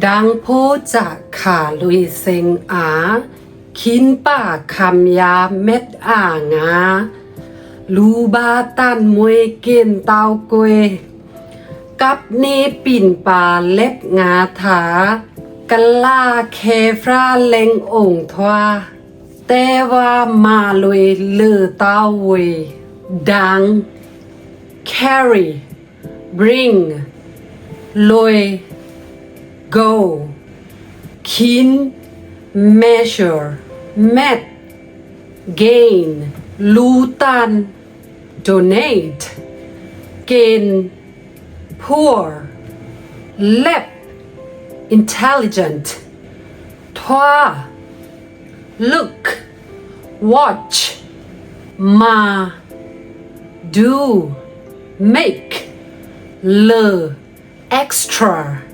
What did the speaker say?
ดังโพจากขาลุยเซงอาคินป่าคำยาเม็ดงาลูบาตันมวยเกนเตากวยกับเนปิ่นป่าเล็บงาถากะลาเคฟราเล็งองทวาแต่ว่ามาลุยเลือเต้าเวยดัง carry bring ลุย go คิน measure met gain ลูตัน donate gain poor lep intelligent ทว่า look watch มา do make เล extra